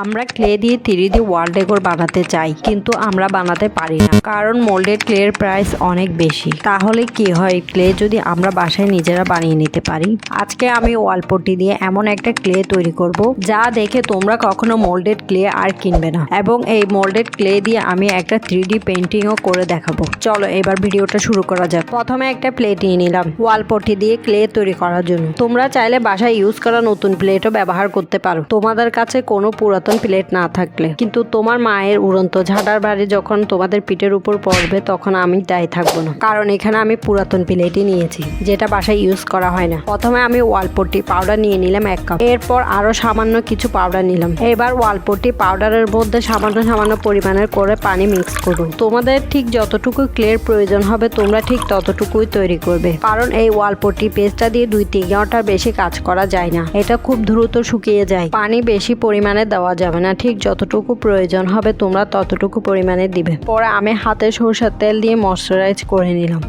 আমরা ক্লে দিয়ে 3D ওয়াল decor বানাতে চাই, কিন্তু আমরা বানাতে পারি না, কারণ মোল্ডেড ক্লের প্রাইস অনেক বেশি। তাহলে কি হয়, ক্লে যদি আমরা বাসায় নিজেরা বানিয়ে নিতে পারি। আজকে আমি ওয়াল পট্টি দিয়ে এমন একটা ক্লে তৈরি করব যা দেখে তোমরা কখনো মোল্ডেড ক্লে আর কিনবে না, এবং এই মোল্ডেড ক্লে দিয়ে আমি একটা 3D পেন্টিংও করে দেখাবো। চলো এবার ভিডিওটা শুরু করা যাক। প্রথমে একটা প্লেট নিয়ে নিলাম ওয়াল পট্টি দিয়ে ক্লে তৈরি করার জন্য। তোমরা চাইলে বাসায় ইউজ করা নতুন প্লেটও ব্যবহার করতে পারো, তোমাদের কাছে কোনো পুরাতন প্লেট না থাকলে। কিন্তু তোমার মায়ের উড়ন্ত ঝাঁটার বাড়ি যখন তোমাদের পিঠের উপর পড়বে তখন আমি দায়ী থাকবো না, কারণ এখানে আমি পুরাতন প্লেটই নিয়েছি যেটা বাসায় ইউজ করা হয় না। প্রথমে আমি ওয়াল পট্টি পাউডার নিয়ে নিলাম 1 কাপ। এরপর আরো সামান্য কিছু পাউডার নিলাম। এবার ওয়াল পট্টি পাউডারের মধ্যে সামান্য সামান্য পরিমাণের করে পানি মিক্স করবো। তোমাদের ঠিক যতটুকু ক্লের প্রয়োজন হবে তোমরা ঠিক ততটুকুই তৈরি করবে, কারণ এই ওয়াল পট্টি পেস্টটা দিয়ে 2-3 ঘন্টার বেশি কাজ করা যায় না, এটা খুব দ্রুত শুকিয়ে যায়। পানি বেশি পরিমাণে দেওয়া যাবে না, ঠিক যতটুকু প্রয়োজন হবে তোমরা ততটুকু পরিমাণে দিবে। পরে আমি হাতে সরষের তেল দিয়ে ময়শ্চারাইজ করে নিলাম।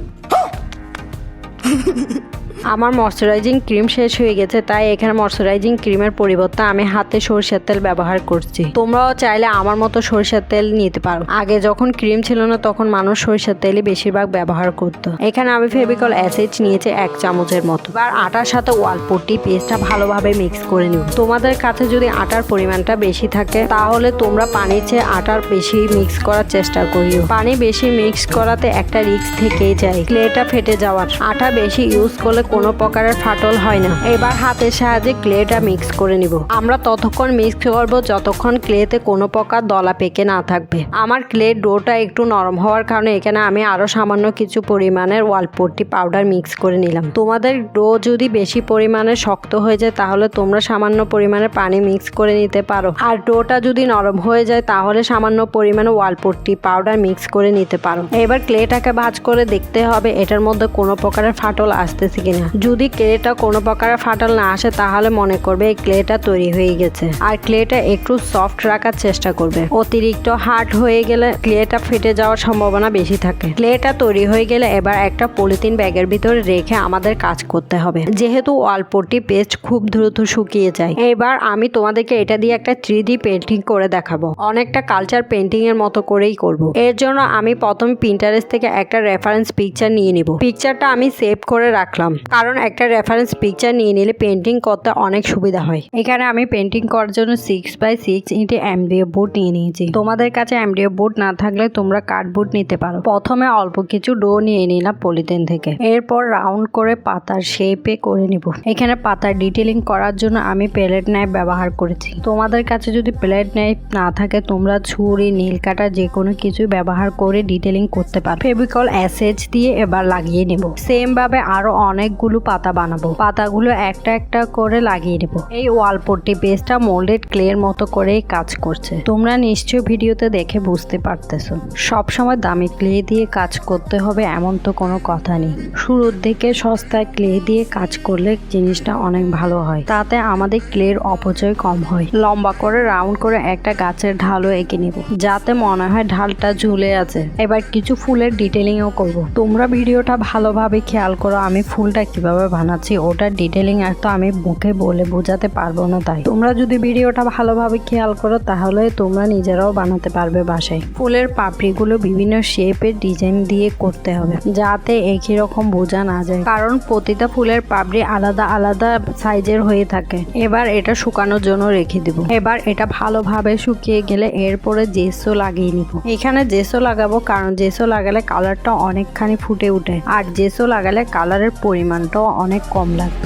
আমার ময়শ্চারাইজিং ক্রিম শেষ হয়ে গেছে, তাই এখানে ময়শ্চারাইজিং ক্রিমের পরিবর্তে আমি হাতে সরষের তেল ব্যবহার করছি। তোমরাও চাইলে আমার মতো সরষের তেল নিতে পারো। আগে যখন ক্রিম ছিল না তখন মানুষ সরষের তেলই বেশিরভাগ ব্যবহার করত। এখানে আমি ফেভিকল অ্যাসিড নিয়েছি 1 চামচের মতো। এবার আটার সাথে ওয়াল পট্টি পেস্টটা ভালোভাবে মিক্স করে নিব। তোমাদের কাছে যদি আটার পরিমাণটা বেশি থাকে তাহলে তোমরা পানির চেয়ে আটার বেশি মিক্স করার চেষ্টা করিও। পানি বেশি মিক্স করাতে একটা রিস্ক থেকেই যায় ক্লেটা ফেটে যাওয়ার। আটা বেশি ইউজ করলে কোনো প্রকারের ফাটল হয় না। এবার হাতের সাহায্যে ক্লেটা মিক্স করে নিব। আমরা ততক্ষণ মিক্স করব যতক্ষণ ক্লেতে কোনো প্রকার দলা পেকে না থাকবে। আমার ক্লে ডোটা একটু নরম হওয়ার কারণে এখানে আমি আরো সামান্য কিছু পরিমাণের ওয়াল পট্টি পাউডার মিক্স করে নিলাম। তোমাদের ডো যদি বেশি পরিমাণে শক্ত হয়ে যায় তাহলে তোমরা সামান্য পরিমাণে পানি মিক্স করে নিতে পারো, আর ডোটা যদি নরম হয়ে যায় তাহলে সামান্য পরিমাণে ওয়াল পট্টি পাউডার মিক্স করে নিতে পারো। এবার ক্লেটাকে ভাঁজ করে দেখতে হবে এটার মধ্যে কোনো প্রকারের ফাটল আসতেছে কিনা। যদি ক্লেটা কোনো প্রকারের ফাটল না আসে তাহলে মনে করবে এই ক্লেটা তৈরি হয়ে গেছে। আর ক্লেটা একটু সফট রাখার চেষ্টা করবে। অতিরিক্ত হার্ড হয়ে গেলে ক্লেটা ফেটে যাওয়ার সম্ভাবনা বেশি থাকে। ক্লেটা তৈরি হয়ে গেলে এবার একটা পলিথিন ব্যাগের ভিতরে রেখে আমাদের কাজ করতে হবে, যেহেতু ওয়াল পট্টি পেস্ট খুব দ্রুত শুকিয়ে যায়। এবার আমি তোমাদেরকে এটা দিয়ে একটা 3D পেন্টিং করে দেখাবো, অনেকটা কালচার পেন্টিং এর মতো করেই করব। এর জন্য আমি প্রথম পিন্টারেস্ট থেকে একটা রেফারেন্স পিকচার নিয়ে নিব। পিকচারটা আমি সেভ করে রাখলাম, কারণ একটা রেফারেন্স পিকচার নিয়ে নিলে পেন্টিং করতে অনেক সুবিধা হয়। এখানে আমি পেন্টিং করার জন্য 6x6 ইঞ্চি এমডিএফ বোর্ড নিয়ে নিয়েছি। তোমাদের কাছে এমডিএফ বোর্ড না থাকলে তোমরা কার্ডবোর্ড নিতে পারো। প্রথমে অল্প কিছু ডো নিয়ে নিলাম পলিথিন থেকে। এরপর রাউন্ড করে পাতার শেপে করে নিব। এখানে পাতার ডিটেলিং করার জন্য আমি প্যালেট নাইফ ব্যবহার করেছি। তোমাদের কাছে যদি প্যালেট নাইফ না থাকে তোমরা ছুরি, নীল কাটা যে কোনো কিছু ব্যবহার করে ডিটেলিং করতে পারো। ফেভিকল অ্যাসিড দিয়ে এবার লাগিয়ে নেব। সেম ভাবে আরো অনেকগুলো পাতা বানাবো। পাতাগুলো একটা একটা করে লাগিয়ে নেব। এই ওয়াল পট্টি পেস্টটা মোল্ডেড ক্লের মতো করেই কাজ করছে। তোমরা নিশ্চয়ই ভিডিওতে দেখে বুঝতে পারতেছো। সবসময় দামি ক্লে দিয়ে কাজ করতে হবে এমন তো কোনো কথা নেই। শুরুর দিকে সস্তায় ক্লে দিয়ে কাজ করলে জিনিসটা অনেক ভালো হয়, তাতে আমাদের ক্লের অপচয় কম হয়। লম্বা করে রাউন্ড করে একটা গাছের ঢালও এঁকে নেব, যাতে মনে হয় ঢালটা ঝুলে আছে। এবার কিছু ফুলের ডিটেলিংও করব। তোমরা ভিডিওটা ভালোভাবে খেয়াল করো, আমি ফুলটা কিভাবে বানাচ্ছি ওটার ডিটেলিং আর তো আমি মুখে বলে বোঝাতে পারবো না, তাই তোমরা যদি ভিডিওটা ভালোভাবে খেয়াল করো তাহলে তোমরা নিজেরাও বানাতে পারবে বাসায়। ফুলের পাপড়িগুলো বিভিন্ন শেপের ডিজাইন দিয়ে করতে হবে, যাতে একই রকম বোঝা না যায়, কারণ প্রতিটা ফুলের পাপড়ি আলাদা আলাদা সাইজের হয়ে থাকে। এবার এটা শুকানোর জন্য রেখে দিব। এবার এটা ভালোভাবে শুকিয়ে গেলে এরপরে জেসো লাগিয়ে নিব। এখানে জেসো লাগাবো কারণ জেসো লাগালে কালারটা অনেকখানি ফুটে উঠে, আর জেসো লাগালে কালারের পরিমাণটাও অনেক কম লাগে।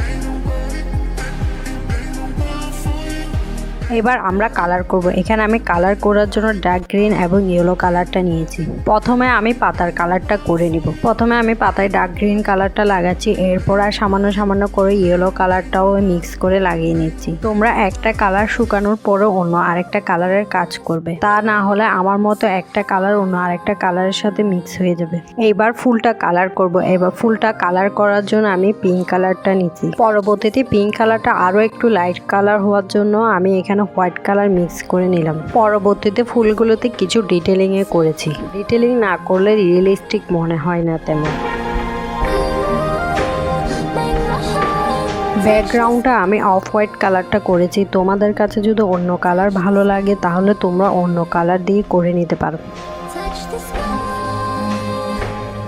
এবার আমরা কালার করব। এখানে আমি কালার করার জন্য ডার্ক গ্রিন এবং ইয়েলো কালারটা নিয়েছি। প্রথমে আমি পাতার কালারটা করে নিব। প্রথমে আমি পাতায় ডার্ক গ্রিন কালারটা লাগাচ্ছি, এরপর আর সামান্য সামান্য করে ইয়েলো কালারটাও মিক্স করে লাগিয়ে নিচ্ছি। তোমরা একটা কালার শুকানোর পরে অন্য আরেকটা কালারের কাজ করবে, তা না হলে আমার মতো একটা কালার অন্য আরেকটা কালারের সাথে মিক্স হয়ে যাবে। এইবার ফুলটা কালার করব। এবার ফুলটা কালার করার জন্য আমি পিঙ্ক কালারটা নিচ্ছি। পরবর্তীতে পিঙ্ক কালারটা আরো একটু লাইট কালার হওয়ার জন্য আমি এখানে হোয়াইট কালার মিক্স করে নিলাম। পরবর্তীতে ফুলগুলোতে কিছু ডিটেলিং করেছি। ডিটেলিং না করলে রিয়েলিস্টিক মনে হয় না তেমন। ব্যাকগ্রাউন্ডটা আমি অফ হোয়াইট কালারটা করেছি। তোমাদের কাছে যদি অন্য কালার ভালো লাগে তাহলে তোমরা অন্য কালার দিয়ে করে নিতে পারো।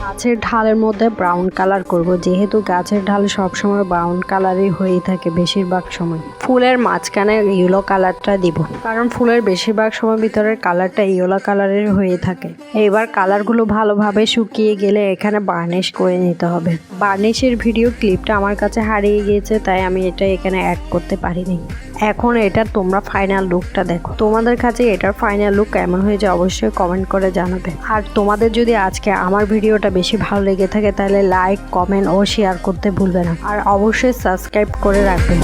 গাছের ঢালের মধ্যে ব্রাউন কালার করব, যেহেতু গাছের ঢাল সবসময় ব্রাউন কালারই হয়ে থাকে বেশিরভাগ সময়। ফুলের মাঝখানে ইয়েলো কালারটা দিব, কারণ ফুলের বেশিরভাগ সময় ভিতরের কালারটা ইয়েলো কালারের হয়ে থাকে। এবার কালারগুলো ভালোভাবে শুকিয়ে গেলে এখানে বার্নিশ করে নিতে হবে। বার্নিশের ভিডিও ক্লিপটা আমার কাছে হারিয়ে গিয়েছে, তাই আমি এটা এখানে অ্যাড করতে পারিনি। এখন এটা তোমরা ফাইনাল লুকটা দেখো। তোমাদের কাছে এটার ফাইনাল লুক কেমন হয়েছে অবশ্যই কমেন্ট করে জানাবে। আর তোমাদের যদি আজকে আমার ভিডিওটা বেশি ভালো লেগে থাকে তাহলে লাইক, কমেন্ট ও শেয়ার করতে ভুলবে না। আর অবশ্যই সাবস্ক্রাইব করে রাখবে।